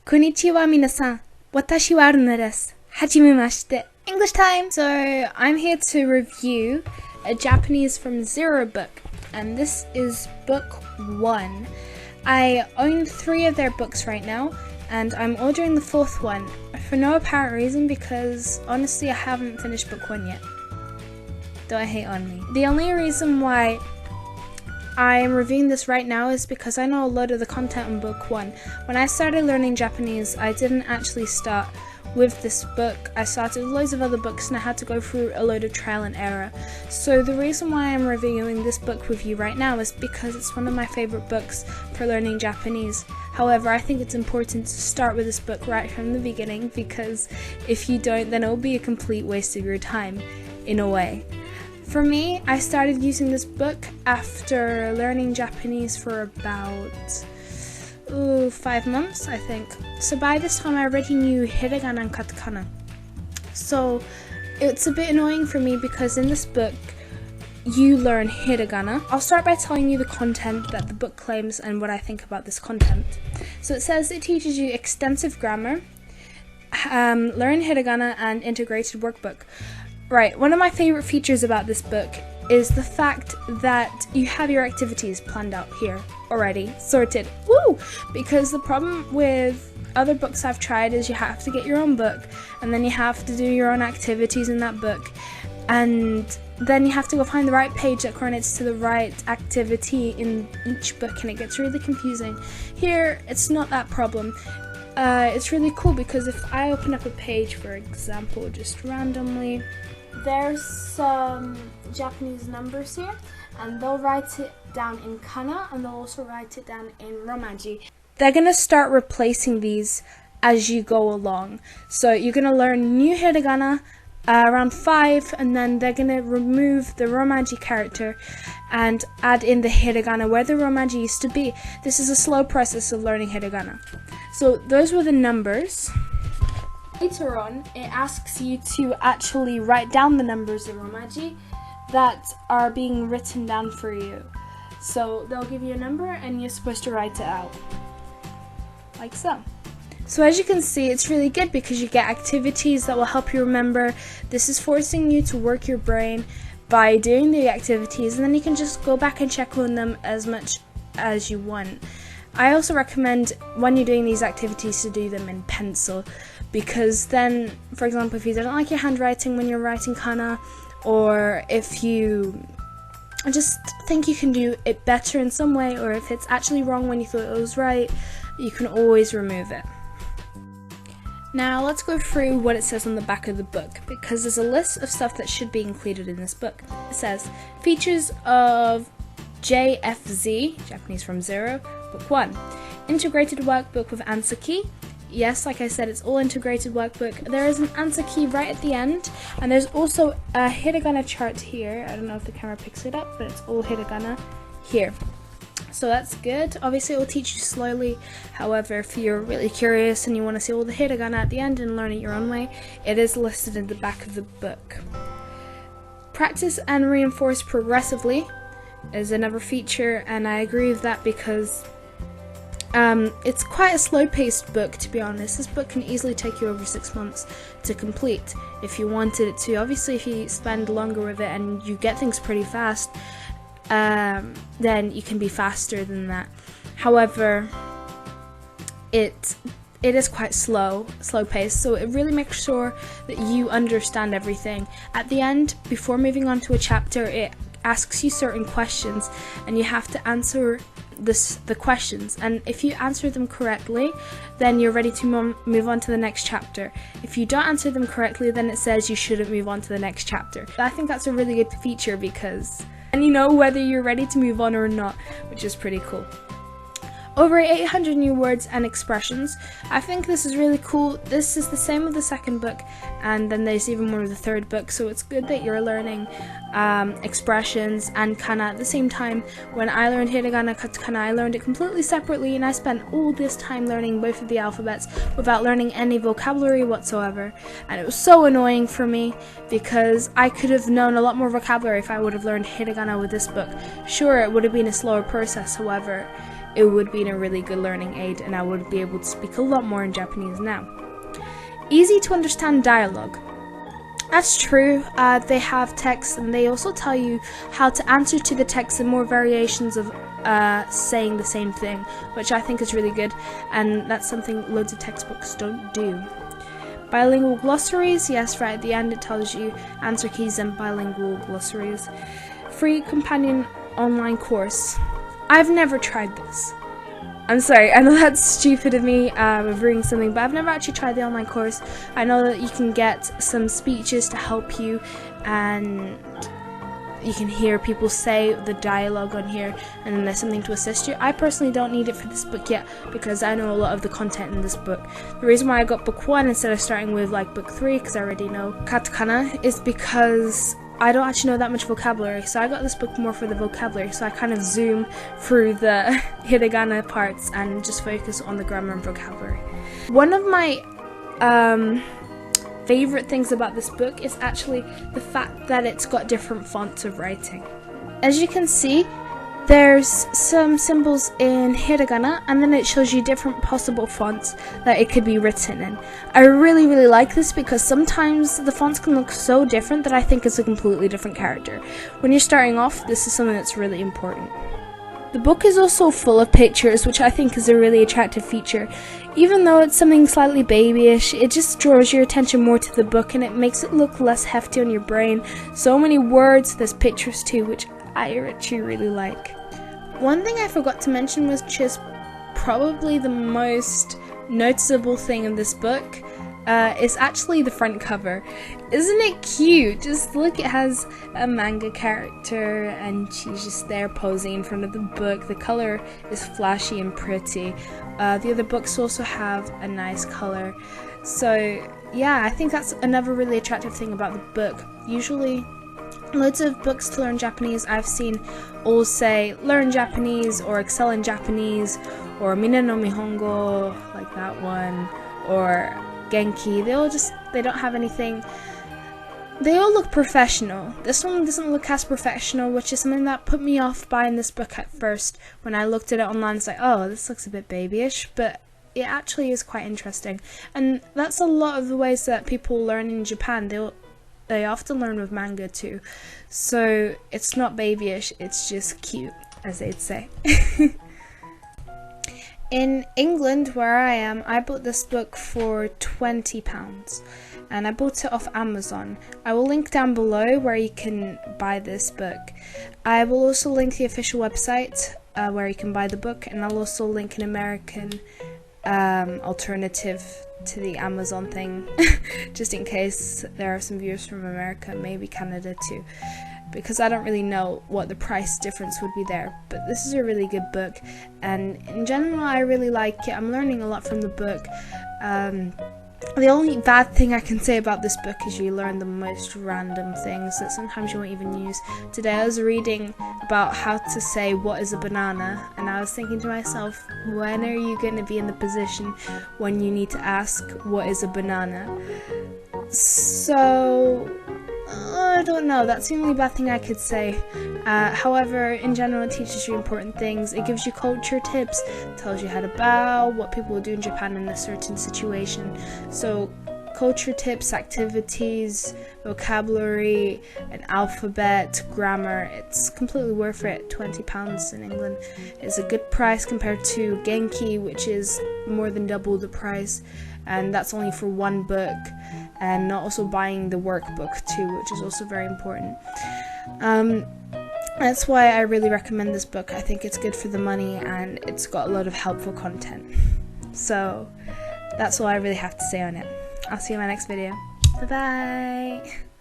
Konnichiwa minasan. Watashi wa Aruna desu. Hajimemashite. English time! So, I'm here to review a Japanese from Zero book, and this is book 1. I own 3 of their books right now, and I'm ordering the 4th one for no apparent reason because honestly I haven't finished book 1 yet. Don't hate on me. The only reason why I'm reviewing this right now is because I know a lot of the content in book 1. When I started learning Japanese, I didn't actually start with this book. I started with loads of other books and I had to go through a load of trial and error. So the reason why I'm reviewing this book with you right now is because it's one of my favorite books for learning Japanese. However, I think it's important to start with this book right from the beginning because if you don't, then it'll be a complete waste of your time, in a way. For me, I started using this book after learning Japanese for about 5 months, I think. So by this time I already knew hiragana and katakana. So it's a bit annoying for me because in this book you learn hiragana. I'll start by telling you the content that the book claims and what I think about this content. So it says it teaches you extensive grammar, learn hiragana and integrated workbook. Right, one of my favorite features about this book is the fact that you have your activities planned out here already, sorted. Woo! Because the problem with other books I've tried is you have to get your own book and then you have to do your own activities in that book and then you have to go find the right page that correlates to the right activity in each book and it gets really confusing. Here, it's not that problem. It's really cool because if I open up a page, for example, just randomly, there's some Japanese numbers here and they'll write it down in kana and they'll also write it down in romaji. They're going to start replacing these as you go along. So you're going to learn new hiragana around 5 and then they're going to remove the romaji character and add in the hiragana where the romaji used to be. This is a slow process of learning hiragana. So those were the numbers. Later on, it asks you to actually write down the numbers of romaji that are being written down for you. So they'll give you a number and you're supposed to write it out. Like so. So as you can see, it's really good because you get activities that will help you remember. This is forcing you to work your brain by doing the activities and then you can just go back and check on them as much as you want. I also recommend when you're doing these activities to do them in pencil because then, for example, if you don't like your handwriting when you're writing kana or if you just think you can do it better in some way or if it's actually wrong when you thought it was right, you can always remove it. Now let's go through what it says on the back of the book because there's a list of stuff that should be included in this book. It says features of JFZ, Japanese from Zero, book 1. Integrated workbook with answer key. Yes, like I said, it's all integrated workbook. There is an answer key right at the end and there's also a hiragana chart here. I don't know if the camera picks it up, but it's all hiragana here. So that's good. Obviously it will teach you slowly. However, if you're really curious and you want to see all the hiragana at the end and learn it your own way, it is listed in the back of the book. Practice and reinforce progressively is another feature, and I agree with that because it's quite a slow-paced book, to be honest. This book can easily take you over 6 months to complete if you wanted it to. Obviously, if you spend longer with it and you get things pretty fast, then you can be faster than that. However, it is quite slow-paced, so it really makes sure that you understand everything. At the end, before moving on to a chapter, it asks you certain questions and you have to answer the questions, and if you answer them correctly then you're ready to move on to the next chapter. If you don't answer them correctly then it says you shouldn't move on to the next chapter. I think that's a really good feature because and you know whether you're ready to move on or not, which is pretty cool. Over 800 new words and expressions. I think this is really cool. This is the same with the second book and then there's even more of the third book, so it's good that you're learning expressions and kana at the same time. When I learned hiragana, katakana, I learned it completely separately and I spent all this time learning both of the alphabets without learning any vocabulary whatsoever, and it was so annoying for me because I could have known a lot more vocabulary if I would have learned hiragana with this book. Sure, it would have been a slower process, however it would be a really good learning aid, and I would be able to speak a lot more in Japanese now. Easy to understand dialogue. That's true. They have text, and they also tell you how to answer to the text and more variations of saying the same thing, which I think is really good, and that's something loads of textbooks don't do. Bilingual glossaries, yes, right at the end it tells you answer keys and bilingual glossaries. Free companion online course. I've never tried this. I'm sorry, I know that's stupid of me of reading something, but I've never actually tried the online course. I know that you can get some speeches to help you, and you can hear people say the dialogue on here, and then there's something to assist you. I personally don't need it for this book yet, because I know a lot of the content in this book. The reason why I got book 1 instead of starting with like book 3, because I already know katakana, is because I don't actually know that much vocabulary, so I got this book more for the vocabulary, so I kind of zoom through the hiragana parts and just focus on the grammar and vocabulary. One of my favorite things about this book is actually the fact that it's got different fonts of writing. As you can see, there's some symbols in hiragana, and then it shows you different possible fonts that it could be written in. I really like this, because sometimes the fonts can look so different that I think it's a completely different character. When you're starting off, this is something that's really important. The book is also full of pictures, which I think is a really attractive feature. Even though it's something slightly babyish, it just draws your attention more to the book, and it makes it look less hefty on your brain. So many words, there's pictures too, which I actually really like. One thing I forgot to mention, which is probably the most noticeable thing in this book, is actually the front cover. Isn't it cute? Just look, it has a manga character and she's just there posing in front of the book. The color is flashy and pretty. The other books also have a nice color. So yeah, I think that's another really attractive thing about the book. Usually loads of books to learn Japanese I've seen all say learn Japanese or excel in Japanese or Mina no Mihongo, like that one, or Genki. They don't have anything. They all look professional. This one doesn't look as professional, which is something that put me off buying this book at first. When I looked at it online, it's like, oh, this looks a bit babyish, but it actually is quite interesting. And that's a lot of the ways that people learn in Japan. They often learn with manga too. So it's not babyish, it's just cute, as they'd say. In England, where I am, I bought this book for £20, and I bought it off Amazon. I will link down below where you can buy this book. I will also link the official website where you can buy the book, and I'll also link an American alternative to the Amazon thing, just in case there are some viewers from America, maybe Canada too, because I don't really know what the price difference would be there. But this is a really good book, and in general I really like it. I'm learning a lot from the book. The only bad thing I can say about this book is you learn the most random things that sometimes you won't even use. Today I was reading about how to say what is a banana, and I was thinking to myself, when are you going to be in the position when you need to ask what is a banana? So I don't know, that's the only bad thing I could say. However, in general it teaches you important things. It gives you culture tips, tells you how to bow, what people will do in Japan in a certain situation. So culture tips, activities, vocabulary, an alphabet, grammar, it's completely worth it. £20 in England is a good price compared to Genki, which is more than double the price, and that's only for one book, and not also buying the workbook too, which is also very important. That's why I really recommend this book. I think it's good for the money, and it's got a lot of helpful content. So that's all I really have to say on it. I'll see you in my next video. Bye bye.